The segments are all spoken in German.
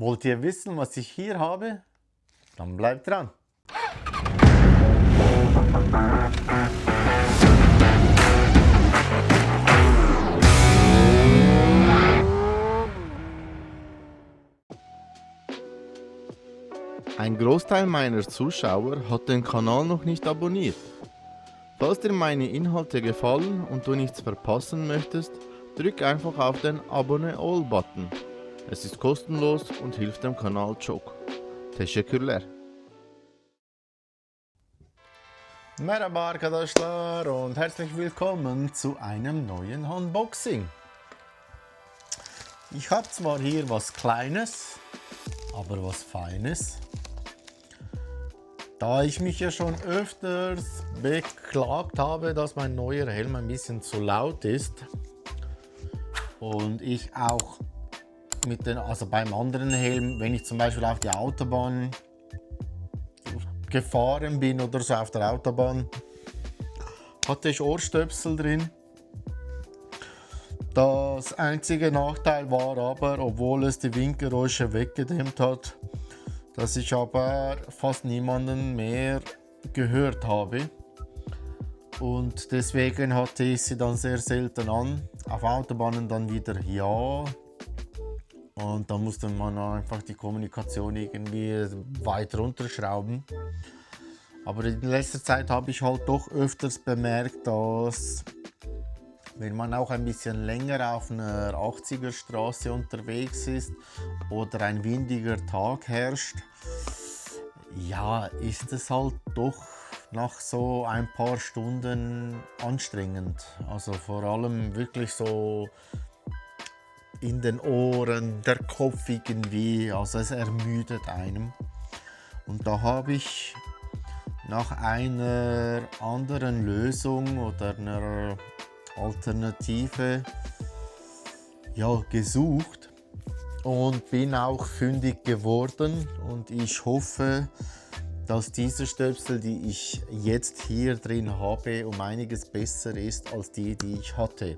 Wollt ihr wissen, was ich hier habe? Dann bleibt dran. Ein Großteil meiner Zuschauer hat den Kanal noch nicht abonniert. Falls dir meine Inhalte gefallen und du nichts verpassen möchtest, drück einfach auf den Abonne All-Button. Es ist kostenlos und hilft dem Kanal çok. Teşekkürler. Merhaba arkadaşlar und herzlich willkommen zu einem neuen Unboxing. Ich habe zwar hier was Kleines, aber was Feines. Da ich mich ja schon öfters beklagt habe, dass mein neuer Helm ein bisschen zu laut ist und ich auch beim anderen Helm, wenn ich zum Beispiel auf die Autobahn gefahren bin oder so auf der Autobahn, hatte ich Ohrstöpsel drin. Das einzige Nachteil war aber, obwohl es die Windgeräusche weggedämmt hat, dass ich aber fast niemanden mehr gehört habe. Und deswegen hatte ich sie dann sehr selten an. Auf Autobahnen dann wieder ja. Und da musste man einfach die Kommunikation irgendwie weit runterschrauben. Aber in letzter Zeit habe ich halt doch öfters bemerkt, dass wenn man auch ein bisschen länger auf einer 80er Straße unterwegs ist oder ein windiger Tag herrscht, ja, ist es halt doch nach so ein paar Stunden anstrengend. Also vor allem wirklich so in den Ohren, der Kopf irgendwie, also es ermüdet einem. Und da habe ich nach einer anderen Lösung oder einer Alternative gesucht und bin auch fündig geworden, und ich hoffe, dass diese Stöpsel, die ich jetzt hier drin habe, um einiges besser ist als die ich hatte.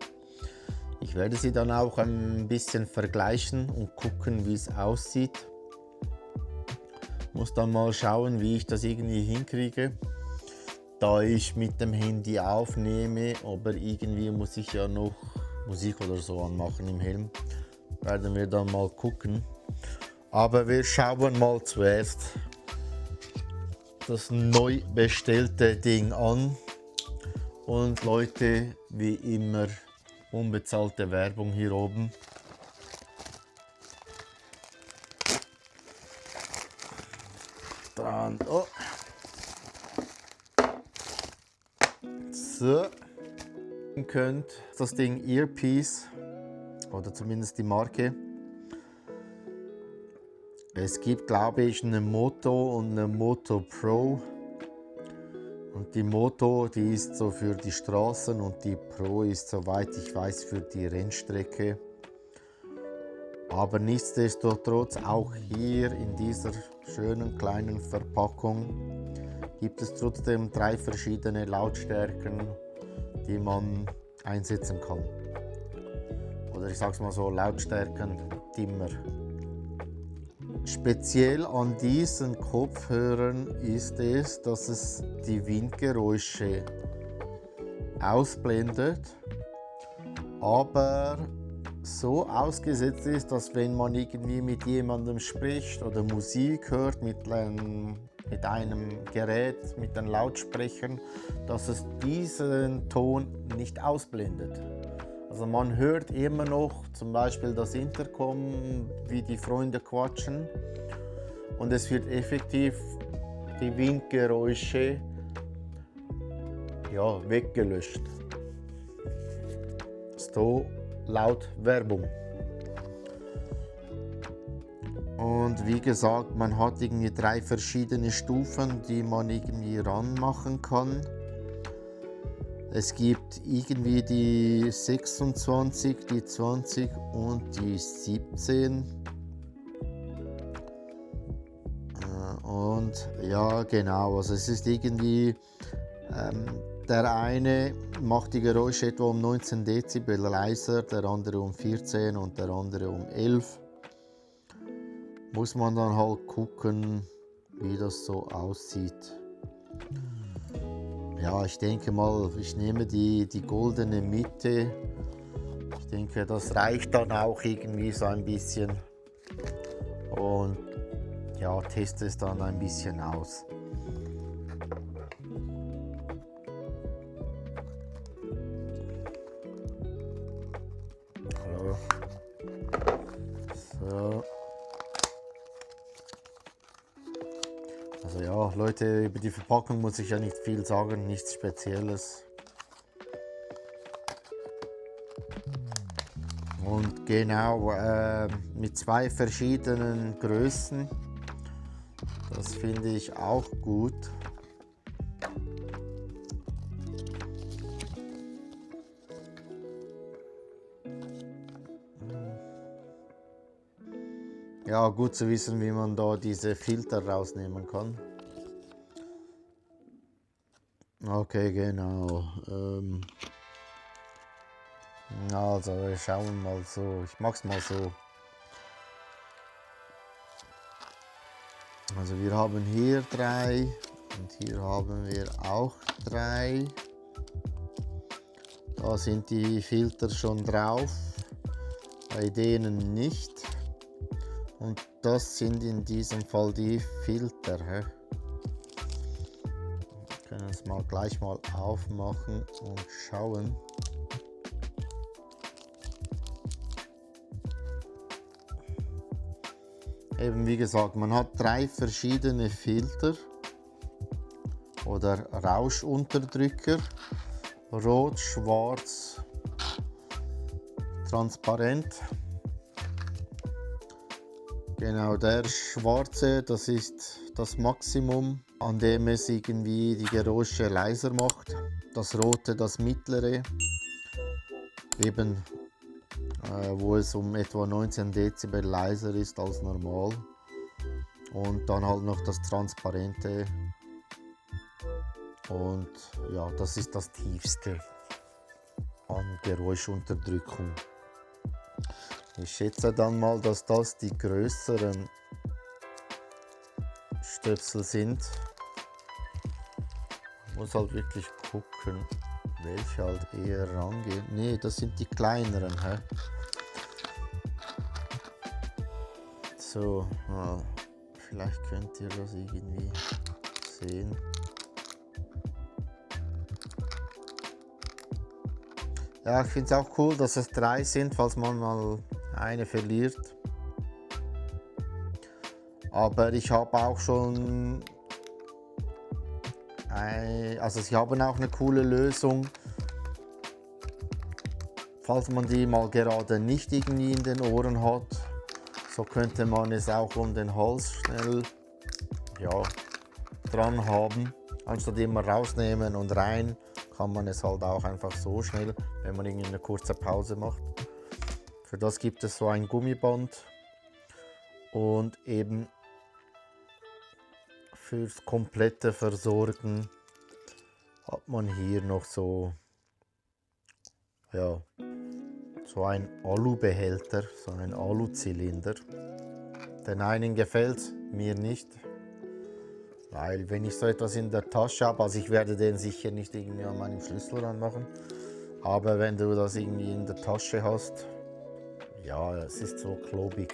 Ich werde sie dann auch ein bisschen vergleichen und gucken, wie es aussieht. Muss dann mal schauen, wie ich das irgendwie hinkriege. Da ich mit dem Handy aufnehme, aber irgendwie muss ich ja noch Musik oder so anmachen im Helm. Werden wir dann mal gucken. Aber wir schauen mal zuerst das neu bestellte Ding an. Und Leute, wie immer, unbezahlte Werbung hier oben. Dann, oh. So, ihr könnt das Ding Earpiece, oder zumindest die Marke. Es gibt, glaube ich, eine Moto und eine Moto Pro. Und die Moto, die ist so für die Straßen und die Pro ist, soweit ich weiß, für die Rennstrecke. Aber nichtsdestotrotz, auch hier in dieser schönen kleinen Verpackung gibt es trotzdem 3 verschiedene Lautstärken, die man einsetzen kann. Oder ich sage es mal so, Lautstärken-Dimmer. Speziell an diesen Kopfhörern ist es, dass es die Windgeräusche ausblendet, aber so ausgesetzt ist, dass wenn man irgendwie mit jemandem spricht oder Musik hört mit einem Gerät, mit den Lautsprechern, dass es diesen Ton nicht ausblendet. Also man hört immer noch zum Beispiel das Intercom, wie die Freunde quatschen, und es wird effektiv die Windgeräusche weggelöscht. So laut Werbung. Und wie gesagt, man hat irgendwie 3 verschiedene Stufen, die man irgendwie ranmachen kann. Es gibt irgendwie die 26, die 20 und die 17. Und ja, genau, also es ist irgendwie, der eine macht die Geräusche etwa um 19 Dezibel leiser, der andere um 14 und der andere um 11. muss man dann halt gucken, wie das so aussieht. Ja, ich denke mal, ich nehme die goldene Mitte. Ich denke, das reicht dann auch irgendwie so ein bisschen. Und ja, teste es dann ein bisschen aus. So. Also ja, Leute, über die Verpackung muss ich ja nicht viel sagen, nichts Spezielles. Und genau, mit 2 verschiedenen Größen, das finde ich auch gut. Ja, gut zu wissen, wie man da diese Filter rausnehmen kann. Okay, genau. Also, wir schauen mal so. Ich mach's mal so. Also, wir haben hier 3 und hier haben wir auch 3. Da sind die Filter schon drauf, bei denen nicht. Und das sind in diesem Fall die Filter. Wir können es mal gleich mal aufmachen und schauen. Eben wie gesagt, man hat 3 verschiedene Filter oder Rauschunterdrücker. Rot, schwarz, transparent. Genau, der schwarze, das ist das Maximum, an dem es irgendwie die Geräusche leiser macht. Das rote, das mittlere, eben wo es um etwa 19 Dezibel leiser ist als normal. Und dann halt noch das transparente. Und ja, das ist das tiefste an Geräuschunterdrückung. Ich schätze dann mal, dass das die größeren Stöpsel sind. Ich muss halt wirklich gucken, welche halt eher rangehen. Ne, das sind die kleineren. Hä? So, vielleicht könnt ihr das irgendwie sehen. Ja, ich finde es auch cool, dass es 3 sind, falls man mal eine verliert. Aber ich habe auch schon, also sie haben auch eine coole Lösung, falls man die mal gerade nicht irgendwie in den Ohren hat. So könnte man es auch um den Hals schnell dran haben, anstatt immer rausnehmen und rein. Kann man es halt auch einfach so schnell, wenn man irgendwie eine kurze Pause macht. Für das gibt es so ein Gummiband und eben fürs komplette Versorgen hat man hier noch so, ja, so ein Alubehälter, so ein Aluzylinder. Den einen gefällt es, mir nicht. Weil wenn ich so etwas in der Tasche habe, also ich werde den sicher nicht irgendwie an meinem Schlüssel ranmachen, aber wenn du das irgendwie in der Tasche hast, ja, es ist so klobig.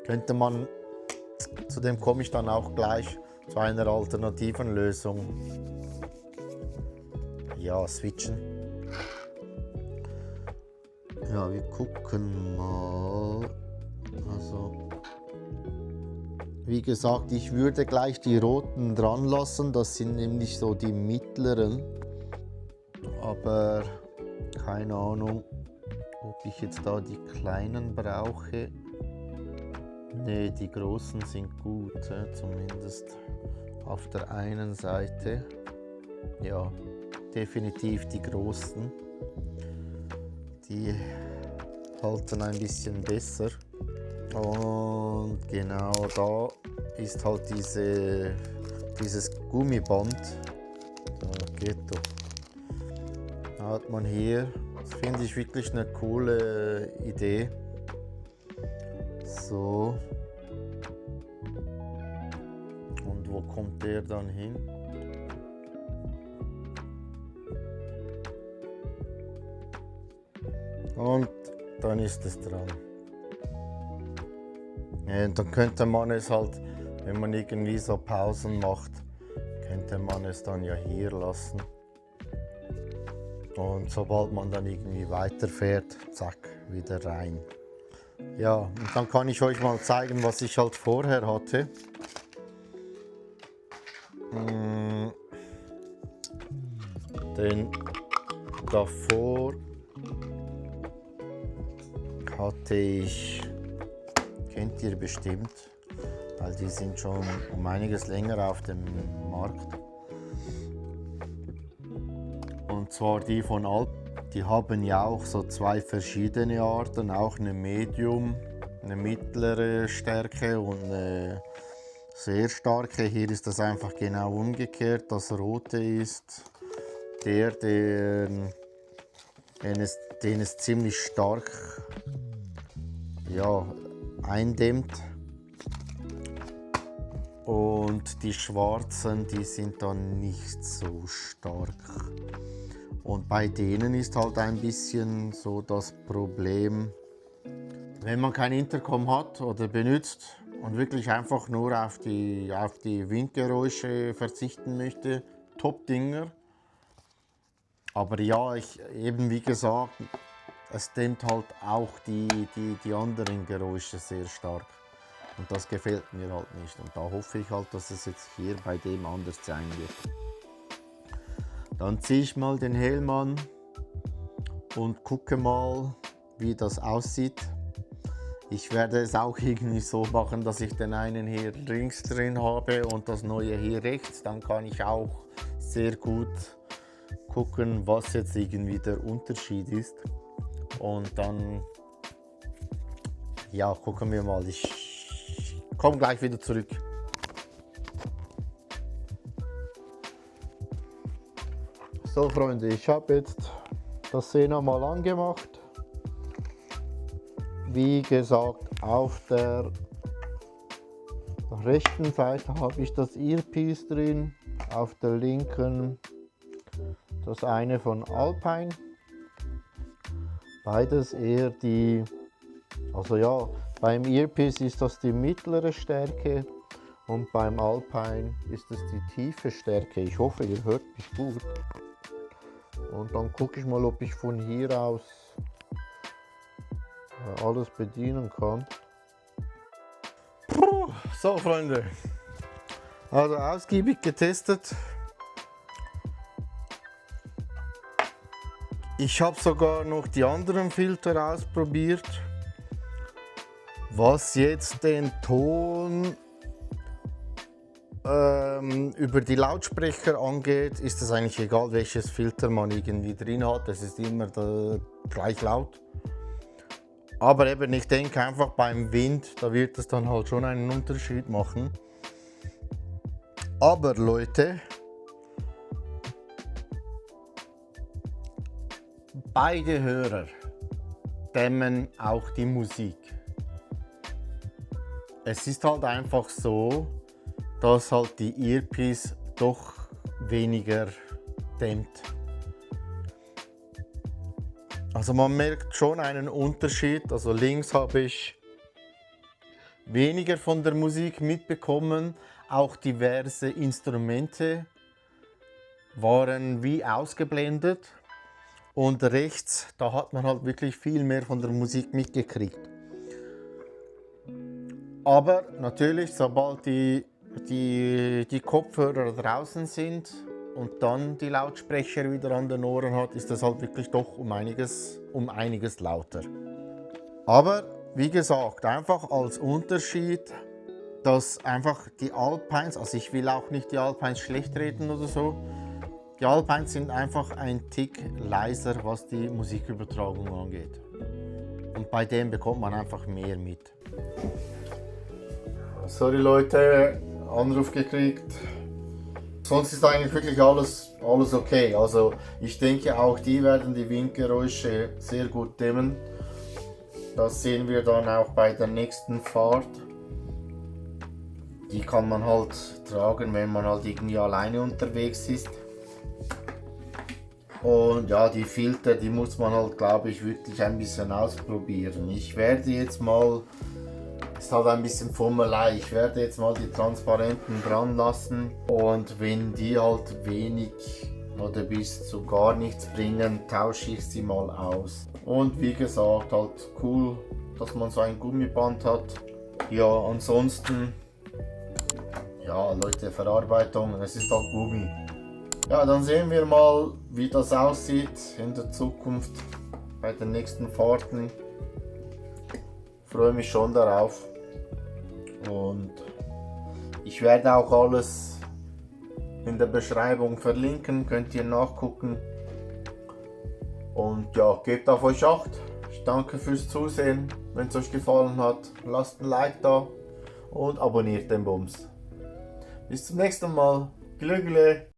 Könnte man, zu dem komme ich dann auch gleich, zu einer alternativen Lösung, ja, switchen. Ja, wir gucken mal, also wie gesagt, ich würde gleich die roten dran lassen, das sind nämlich so die mittleren. Aber keine Ahnung, ob ich jetzt da die kleinen brauche. Ne, die großen sind gut, zumindest auf der einen Seite. Ja, definitiv die großen. Die halten ein bisschen besser. Und genau da ist halt dieses Gummiband. Da geht doch. Da hat man hier, das finde ich wirklich eine coole Idee. So. Und wo kommt der dann hin? Und dann ist es dran. Ja, und dann könnte man es halt, wenn man irgendwie so Pausen macht, könnte man es dann ja hier lassen. Und sobald man dann irgendwie weiterfährt, zack, wieder rein. Ja, und dann kann ich euch mal zeigen, was ich halt vorher hatte. Denn davor hatte ich, kennt ihr bestimmt, weil die sind schon um einiges länger auf dem Markt. Und zwar die von Alp. Die haben ja auch so zwei verschiedene Arten, auch eine Medium, eine mittlere Stärke und eine sehr starke. Hier ist das einfach genau umgekehrt. Das rote ist den es ziemlich stark eindämmt. Und die schwarzen, die sind dann nicht so stark. Und bei denen ist halt ein bisschen so das Problem, wenn man kein Intercom hat oder benutzt und wirklich einfach nur auf die Windgeräusche verzichten möchte, Top-Dinger. Aber ja, eben wie gesagt, es dämmt halt auch die anderen Geräusche sehr stark. Und das gefällt mir halt nicht. Und da hoffe ich halt, dass es jetzt hier bei dem anders sein wird. Dann ziehe ich mal den Helm an und gucke mal, wie das aussieht. Ich werde es auch irgendwie so machen, dass ich den einen hier links drin habe und das neue hier rechts. Dann kann ich auch sehr gut gucken, was jetzt irgendwie der Unterschied ist. Und dann, ja, gucken wir mal. Ich komme gleich wieder zurück. So Freunde, ich habe jetzt das Sena mal angemacht. Wie gesagt, auf der rechten Seite habe ich das Earpiece drin, auf der linken das eine von Alpine. Beides eher beim Earpiece ist das die mittlere Stärke und beim Alpine ist es die tiefe Stärke. Ich hoffe, ihr hört mich gut. Und dann gucke ich mal, ob ich von hier aus alles bedienen kann. So Freunde, also ausgiebig getestet. Ich habe sogar noch die anderen Filter ausprobiert. Was jetzt den Ton über die Lautsprecher angeht, ist es eigentlich egal, welches Filter man irgendwie drin hat. Es ist immer gleich laut. Aber eben, ich denke einfach beim Wind, da wird es dann halt schon einen Unterschied machen. Aber Leute, beide Hörer dämmen auch die Musik. Es ist halt einfach so, dass halt die Earpiece doch weniger dämmt. Also man merkt schon einen Unterschied. Also links habe ich weniger von der Musik mitbekommen. Auch diverse Instrumente waren wie ausgeblendet. Und rechts, da hat man halt wirklich viel mehr von der Musik mitgekriegt. Aber natürlich, sobald die Kopfhörer draußen sind und dann die Lautsprecher wieder an den Ohren hat, ist das halt wirklich doch um einiges lauter. Aber wie gesagt, einfach als Unterschied, dass einfach die Alpines, also ich will auch nicht die Alpines schlecht reden oder so, die Alpines sind einfach ein Tick leiser, was die Musikübertragung angeht. Und bei dem bekommt man einfach mehr mit. Sorry Leute, Anruf gekriegt. Sonst ist eigentlich wirklich alles okay. Also ich denke auch die werden die Windgeräusche sehr gut dämmen. Das sehen wir dann auch bei der nächsten Fahrt. Die kann man halt tragen, wenn man halt irgendwie alleine unterwegs ist. Und ja, die Filter, die muss man halt, glaube ich, wirklich ein bisschen ausprobieren. Ich werde jetzt mal, ist halt ein bisschen Fummelei, ich werde jetzt mal die transparenten dran lassen. Und wenn die halt wenig oder bis zu gar nichts bringen, tausche ich sie mal aus. Und wie gesagt, halt cool, dass man so ein Gummiband hat. Ja, ansonsten, ja Leute, Verarbeitung, es ist halt Gummi. Ja, dann sehen wir mal, wie das aussieht in der Zukunft bei den nächsten Fahrten. Freue mich schon darauf. Und ich werde auch alles in der Beschreibung verlinken, könnt ihr nachgucken. Und ja, gebt auf euch Acht. Ich danke fürs Zusehen. Wenn es euch gefallen hat, lasst ein Like da und abonniert den Bums. Bis zum nächsten Mal. Glückle!